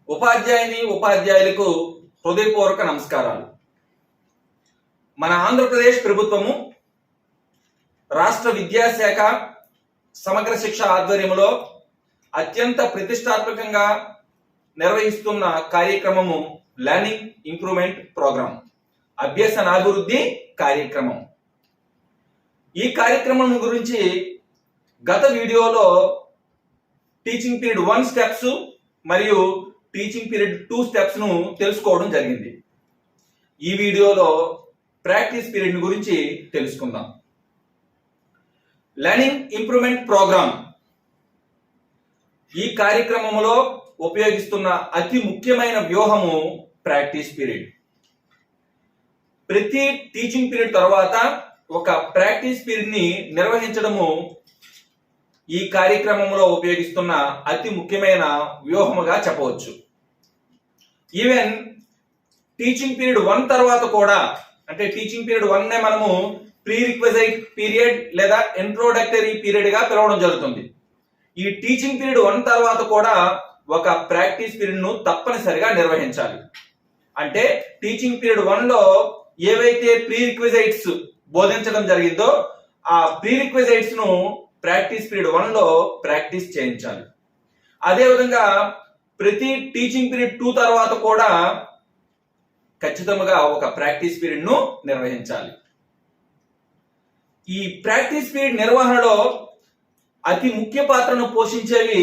ఉపాధ్యాయులకు హృదయపూర్వక నమస్కారాలు. మన ఆంధ్రప్రదేశ్ ప్రభుత్వము రాష్ట్ర విద్యాశాఖ సమగ్ర శిక్ష ఆధ్వర్యంలో అత్యంత ప్రతిష్టాత్మకంగా నిర్వహిస్తున్న కార్యక్రమము లెర్నింగ్ ఇంప్రూవ్మెంట్ ప్రోగ్రాం, అభ్యసనాభివృద్ధి కార్యక్రమం. ఈ కార్యక్రమం గురించి గత వీడియోలో టీచింగ్ పీరియడ్ 1 స్టెప్స్ మరియు టీచింగ్ పీరియడ్ 2 స్టెప్స్ ను తెలుసుకోవడం జరిగింది. ఈ వీడియోలో ప్రాక్టీస్ పీరియడ్ గురించి తెలుసుకుందాం. లెర్నింగ్ ఇంప్రూవ్మెంట్ ప్రోగ్రామ్ ఈ కార్యక్రమంలో ఉపయోగిస్తున్న అతి ముఖ్యమైన వ్యూహము ప్రాక్టీస్ పీరియడ్. ప్రతి టీచింగ్ పీరియడ్ తర్వాత ఒక ప్రాక్టీస్ పీరియడ్ ని నిర్వహించడము ఈ కార్యక్రమంలో ఉపయోగిస్తున్న అతి ముఖ్యమైన వ్యూహముగా చెప్పవచ్చు. ఈవెన్ టీచింగ్ పీరియడ్ 1 తర్వాత కూడా, అంటే టీచింగ్ పీరియడ్ 1 నే మనము ప్రీ రిక్విజైట్ పీరియడ్ లేదా ఇంట్రోడక్టరీ పీరియడ్ గా పిలవడం జరుగుతుంది. ఈ టీచింగ్ పీరియడ్ 1 తర్వాత కూడా ఒక ప్రాక్టీస్ పీరియడ్ ను తప్పనిసరిగా నిర్వహించాలి. అంటే టీచింగ్ పీరియడ్ 1 లో ఏవైతే ప్రీ రిక్విజైట్స్ బోధించడం జరిగిందో ఆ ప్రీ రిక్విజైట్స్ ను ప్రాక్టీస్ పీరియడ్ 1 లో ప్రాక్టీస్ చేయించాలి. అదేవిధంగా ప్రతి టీచింగ్ పీరియడ్ 2 తర్వాత కూడా ఖచ్చితంగా ఒక ప్రాక్టీస్ పీరియడ్ ను నిర్వహించాలి. ఈ ప్రాక్టీస్ పీరియడ్ నిర్వహణలో అతి ముఖ్య పాత్రను పోషించేవి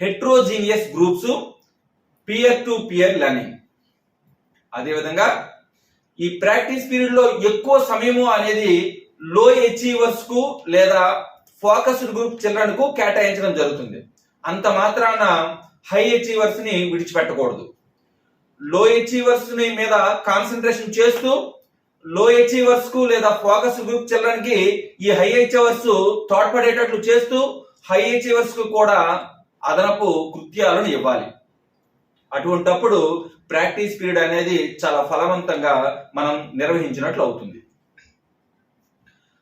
heterogeneous groups, peer to peer learning. అదేవిధంగా ఈ ప్రాక్టీస్ పీరియడ్ లో ఎక్కువ సమయము అనేది లో అచీవర్స్ కు లేదా ఫోకస్డ్ గ్రూప్ చిల్డ్రన్ కు కేటాయించడం జరుగుతుంది. అంత మాత్రాన హై అచీవర్స్ ని విడిచిపెట్టకూడదు. లో అచీవర్స్ ని మీద కాన్సన్ట్రేషన్ చేస్తూ లో అచీవర్స్ కు లేదా ఫోకస్ గ్రూప్ చిల్డ్రన్ కి ఈ హై అచీవర్స్ తోడ్పడేటట్లు చేస్తూ హై అచీవర్స్ కు కూడా అదనపు కృత్యాలను ఇవ్వాలి. అటువంటప్పుడు ప్రాక్టీస్ పీరియడ్ అనేది చాలా ఫలవంతంగా మనం నిర్వహించినట్లు అవుతుంది.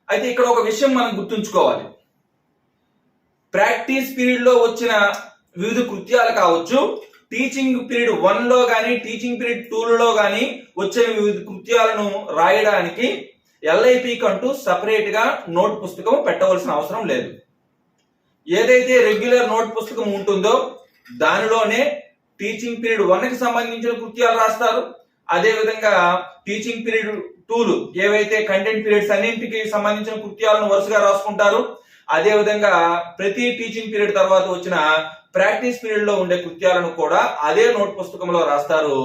అయితే ఇక్కడ ఒక విషయం మనం గుర్తుంచుకోవాలి. ప్రాక్టీస్ పీరియడ్ లో వచ్చిన వివిధ కృత్యాలు కావచ్చు, టీచింగ్ పీరియడ్ 1 లో గానీ టీచింగ్ పీరియడ్ 2 లో గానీ వచ్చే వివిధ కృత్యాలను రాయడానికి ఎల్ఐపి కంటూ సపరేట్ గా నోట్ పుస్తకం పెట్టవలసిన అవసరం లేదు. ఏదైతే రెగ్యులర్ నోట్ పుస్తకం ఉంటుందో దానిలోనే టీచింగ్ పీరియడ్ 1 కి సంబంధించిన కృత్యాలు రాస్తారు. అదే విధంగా టీచింగ్ పీరియడ్ 2 ఏవైతే కంటెంట్ పీరియడ్స్ అన్నింటికి సంబంధించిన కృత్యాలను వరుసగా రాసుకుంటారు. అదే విధంగా ప్రతి టీచింగ్ పీరియడ్ తర్వాత వచ్చిన ప్రాక్టీస్ పీరియడ్ లో ఉండే కృత్యాలను కూడా అదే నోట్ పుస్తకంలో రాస్తారు.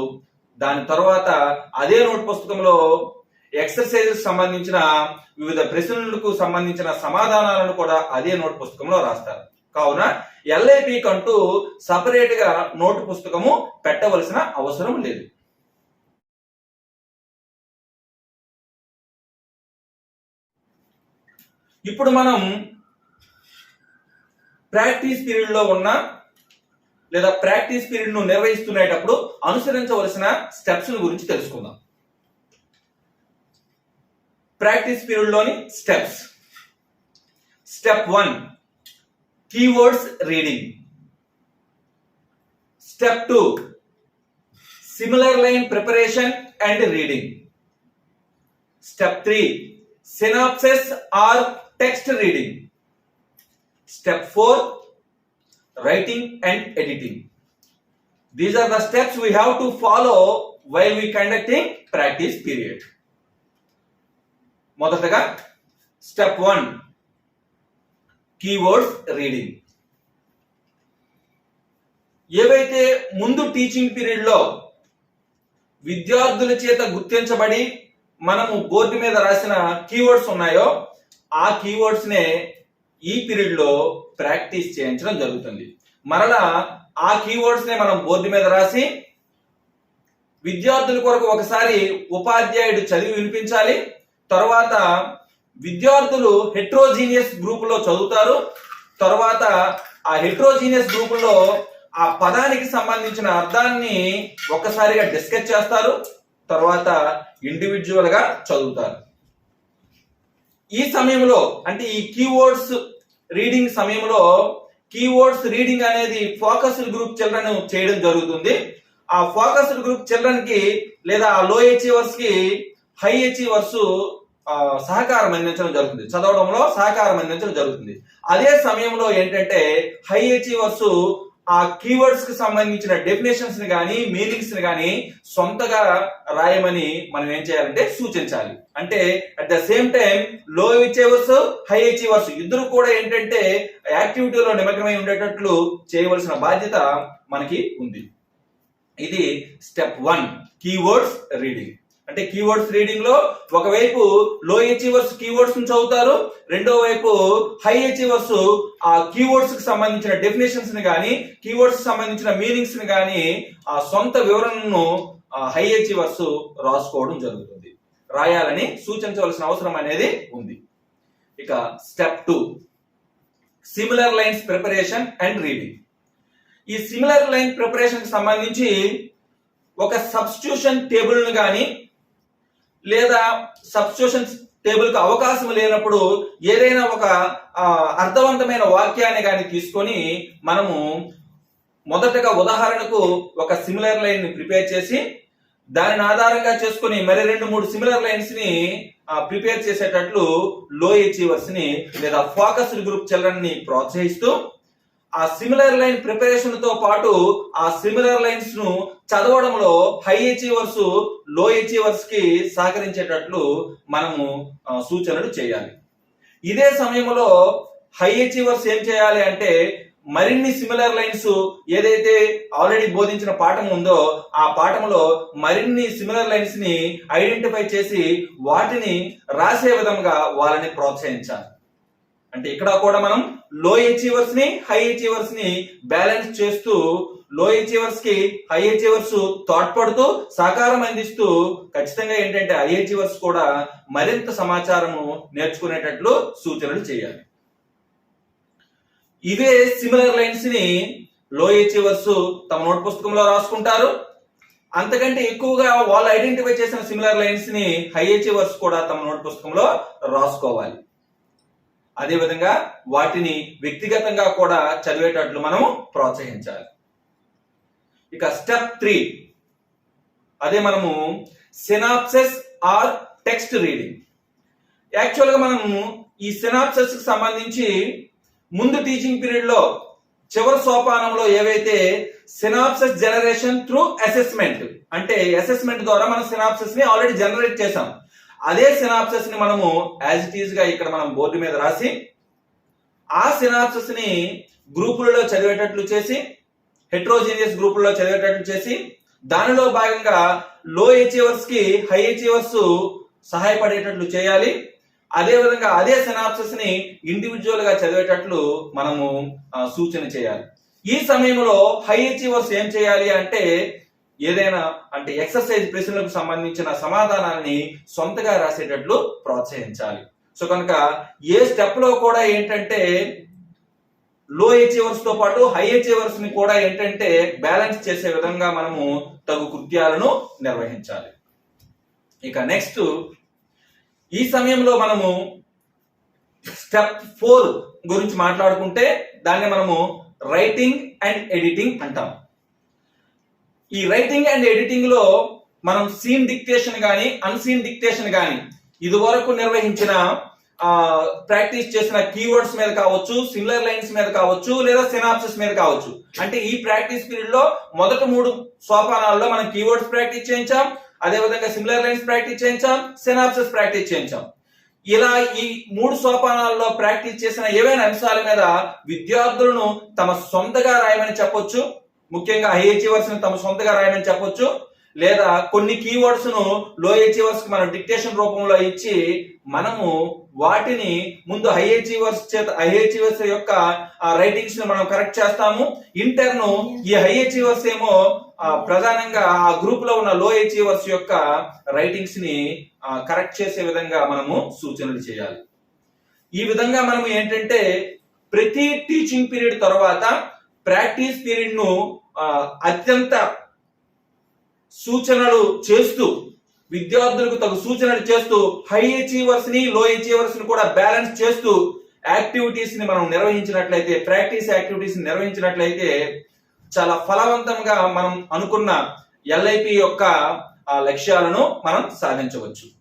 దాని తర్వాత అదే నోట్ పుస్తకంలో ఎక్సర్సైజెస్ సంబంధించిన వివిధ ప్రశ్నలకు సంబంధించిన సమాధానాలను కూడా అదే నోట్ పుస్తకంలో రాస్తారు. కావున ఎల్ఐపి కంటూ సపరేట్ గా నోట్ పుస్తకము పెట్టవలసిన అవసరం లేదు. ఇప్పుడు మనం ప్రాక్టీస్ పీరియడ్ లో ఉన్న లేదా ప్రాక్టీస్ పీరియడ్ ను నిర్వహిస్తున్నప్పుడు అనుసరించవలసిన స్టెప్స్ గురించి తెలుసుకుందాం. ప్రాక్టీస్ పీరియడ్ లోని steps. Step 1 keywords reading. Step 2 similar line preparation and reading. Step 3 synopsis or text reading. Step 4 writing and editing. These are the steps we have to follow while we conducting practice period. మొదటగా step 1 keywords reading. ఏవైతే ముందు teaching period లో విద్యార్థుల చేత గుర్తించబడి మనము board మీద రాసిన keywords ఉన్నాయో ఆ కీవర్డ్స్ నే ఈ పీరియడ్ లో ప్రాక్టీస్ చేయించడం జరుగుతుంది. మరలా ఆ కీవర్డ్స్ నే మనం బోర్డు మీద రాసి విద్యార్థుల కొరకు ఒకసారి ఉపాధ్యాయుడు చదివి వినిపించాలి. తర్వాత విద్యార్థులు హెట్రోజీనియస్ గ్రూప్ లో చదువుతారు. తర్వాత ఆ హెట్రోజీనియస్ గ్రూప్ లో ఆ పదానికి సంబంధించిన అర్థాన్ని ఒక్కసారిగా డిస్కస్ చేస్తారు. తర్వాత ఇండివిజువల్ గా చదువుతారు. ఈ సమయంలో అంటే ఈ కీవర్డ్స్ రీడింగ్ సమయంలో కీవర్డ్స్ రీడింగ్ అనేది ఫోకస్డ్ గ్రూప్ చిల్డ్రన్ చేయడం జరుగుతుంది. ఆ ఫోకస్డ్ గ్రూప్ చిల్డ్రన్ కి లేదా లో అచీవర్స్ కి హై అచీవర్స్ సహకారం అందించడం జరుగుతుంది, చదవడంలో సహకారం అందించడం జరుగుతుంది. అదే సమయంలో ఏంటంటే హై అచీవర్స్ ఆ కీవర్డ్స్ కి సంబంధించిన డెఫినేషన్స్ ని కానీ మీనింగ్స్ ని కానీ సొంతగా రాయమని మనం ఏం చేయాలంటే సూచించాలి. అంటే అట్ ద సేమ్ టైం లో అచీవర్స్ హై అచీవర్స్ ఇద్దరు కూడా ఏంటంటే యాక్టివిటీలో నిమగ్నమై ఉండేటట్లు చేయవలసిన బాధ్యత మనకి ఉంది. ఇది స్టెప్ 1 కీవర్డ్స్ రీడింగ్. అంటే కీవర్డ్స్ రీడింగ్ లో ఒకవైపు లో అచీవర్స్ కీవర్డ్స్ ని చదువుతారు, రెండో వైపు హై అచీవర్స్ ఆ కీవర్డ్స్ కి సంబంధించిన డెఫినేషన్స్ ని కానీ కీవర్డ్స్ కి సంబంధించిన మీనింగ్స్ ని కానీ ఆ సొంత వివరణను హై అచీవర్స్ రాసుకోవడం జరుగుతుంది, రాయాలని సూచించవలసిన అవసరం అనేది ఉంది. ఇక step 2 similar lines preparation and reading. ఈ సిమిలర్ లైన్ ప్రిపరేషన్ కి సంబంధించి ఒక సబ్స్టిట్యూషన్ టేబుల్ ను కానీ లేదా సబ్స్టిట్యూషన్ టేబుల్ కు అవకాశం లేనప్పుడు ఏదైనా ఒక అర్థవంతమైన వాక్యాన్ని కానీ తీసుకొని మనము మొదటగా ఉదాహరణకు ఒక సిమిలర్ లైన్ ని ప్రిపేర్ చేసి దానిని ఆధారంగా చేసుకుని మరి 2-3 సిమిలర్ లైన్స్ ని ప్రిపేర్ చేసేటట్లు లో అచీవర్స్ ని లేదా ఫోకస్డ్ గ్రూప్ చిల్డ్రన్ ని ప్రోత్సహిస్తూ ఆ సిమిలర్ లైన్ ప్రిపరేషన్ తో పాటు ఆ సిమిలర్ లైన్స్ ను చదవడంలో హై అచీవర్స్ లో అచీవర్స్ కి సహకరించేటట్లు మనము సూచనలు చేయాలి. ఇదే సమయంలో హై అచీవర్స్ ఏం చేయాలి అంటే మరిన్ని సిమిలర్ లైన్స్ ఏదైతే ఆల్రెడీ బోధించిన పాఠం ఉందో ఆ పాఠంలో మరిన్ని సిమిలర్ లైన్స్ ని ఐడెంటిఫై చేసి వాటిని రాసే విధంగా వాళ్ళని ప్రోత్సహించాలి. అంటే ఇక్కడ కూడా మనం లో అచీవర్స్ ని హై అచీవర్స్ ని బ్యాలెన్స్ చేస్తూ లో అచీవర్స్ కి హై అచీవర్స్ తోడ్పడుతూ సహకారం అందిస్తూ ఖచ్చితంగా ఏంటంటే హై అచీవర్స్ కూడా మరింత సమాచారము నేర్చుకునేటట్లు సూచనలు చేయాలి. ఇవే సిమిలర్ లైన్స్ ని లో అచీవర్స్ తమ నోట్ పుస్తకంలో రాసుకుంటారు. అంతకంటే ఎక్కువగా వాళ్ళు ఐడెంటిఫై చేసిన సిమిలర్ లైన్స్ ని హై అచీవర్స్ కూడా తమ నోట్ పుస్తకంలో రాసుకోవాలి. అదేవిధంగా వాటిని వ్యక్తిగతంగా కూడా చదివేటట్లు మనం ప్రోత్సహించాలి. ఇక స్టెప్ 3 అదే మనము సినాప్సిస్ ఆర్ టెక్స్ట్ రీడింగ్. యాక్చువల్ గా మనము ఈ సినాప్సిస్ కి సంబంధించి ముందు టీచింగ్ పీరియడ్ లో చివరి సోపానంలో ఏవైతే సినాప్సిస్ జనరేషన్ త్రూ అసెస్మెంట్ అంటే అసెస్మెంట్ ద్వారా మనం సినాప్సిస్ ని ఆల్రెడీ జనరేట్ చేసాం. అదే సినాప్సిస్ ని మనము యాజ్ ఇట్ ఈజ్ గా ఇక్కడ మనం బోర్డు మీద రాసి ఆ సినాప్సిస్ ని గ్రూపులలో చదివేటట్లు చేసి హెట్రోజీనియస్ గ్రూపులలో చదివేటట్లు చేసి దానిలో భాగంగా లో అచీవర్స్ కి హై అచీవర్స్ సహాయపడేటట్లు చేయాలి. అదే విధంగా అదే సినాప్సిస్ ని ఇండివిజువల్ గా చదివేటట్లు మనము సూచన చేయాలి. ఈ సమయంలో హై అచీవర్స్ ఏం చేయాలి అంటే ఏదైనా అంటే ఎక్సర్సైజ్ ప్రశ్నలకు సంబంధించిన సమాధానాన్ని సొంతగా రాసేటట్లు ప్రోత్సహించాలి. సో కనుక ఏ స్టెప్ లో కూడా ఏంటంటే లో అచీవర్స్ తో పాటు హై అచీవర్స్ ని కూడా ఏంటంటే బ్యాలెన్స్ చేసే విధంగా మనము తగు కృత్యాలను నిర్వహించాలి. ఇక నెక్స్ట్ ఈ సమయంలో మనము స్టెప్ 4 గురించి మాట్లాడుకుంటే దాన్ని మనము రైటింగ్ అండ్ ఎడిటింగ్ అంటాం. ఈ రైటింగ్ అండ్ ఎడిటింగ్ లో మనం సీన్ డిక్టేషన్ గాని అన్సీన్ డిక్టేషన్ గాని ఇది వరకు నిర్వహించిన ప్రాక్టీస్ చేసిన కీవర్డ్స్ మీద కావచ్చు, సిమిలర్ లైన్స్ మీద కావచ్చు, లేదా సినాప్సిస్ మీద కావచ్చు. అంటే ఈ ప్రాక్టీస్ పీరియడ్ లో మొదటి 3 సోపానాల్లో మనం కీవర్డ్స్ ప్రాక్టీస్ చేయించాం, అదే విధంగా సిమిలర్ లైన్స్ ప్రాక్టీస్ చేయించాం, సినాప్సిస్ ప్రాక్టీస్ చేయించాం. ఇలా ఈ 3 సోపానాల్లో ప్రాక్టీస్ చేసిన ఏవైనా అంశాల మీద విద్యార్థులను తమ సొంతగా రాయమని చెప్పొచ్చు. ముఖ్యంగా హై అచీవర్స్ ని తమ సొంతగా రాయమని చెప్పొచ్చు. లేదా కొన్ని కీవర్డ్స్ ను లో అచీవర్స్ కి మనం డిక్టేషన్ రూపంలో ఇచ్చి మనము వాటిని ముందు హై అచీవర్స్ యొక్క రైటింగ్స్ ని మనం కరెక్ట్ చేస్తాము. ఇంటర్న్ ఈ హై అచీవర్స్ ఏమో ప్రధానంగా ఆ గ్రూప్ లో ఉన్న లో అచీవర్స్ యొక్క రైటింగ్స్ ని కరెక్ట్ చేసే విధంగా మనము సూచనలు చేయాలి. ఈ విధంగా మనం ఏంటంటే ప్రతి టీచింగ్ పీరియడ్ తర్వాత ప్రాక్టీస్ పీరియడ్ ను అత్యంత సూచనలు చేస్తూ విద్యార్థులకు తగు సూచనలు చేస్తూ హై అచీవర్స్ ని లో అచీవర్స్ ని కూడా బ్యాలెన్స్ చేస్తూ యాక్టివిటీస్ ని మనం నిర్వహించినట్లయితే, ప్రాక్టీస్ యాక్టివిటీస్ ని నిర్వహించినట్లయితే చాలా ఫలవంతంగా మనం అనుకున్న LIP యొక్క లక్ష్యాలను మనం సాధించవచ్చు.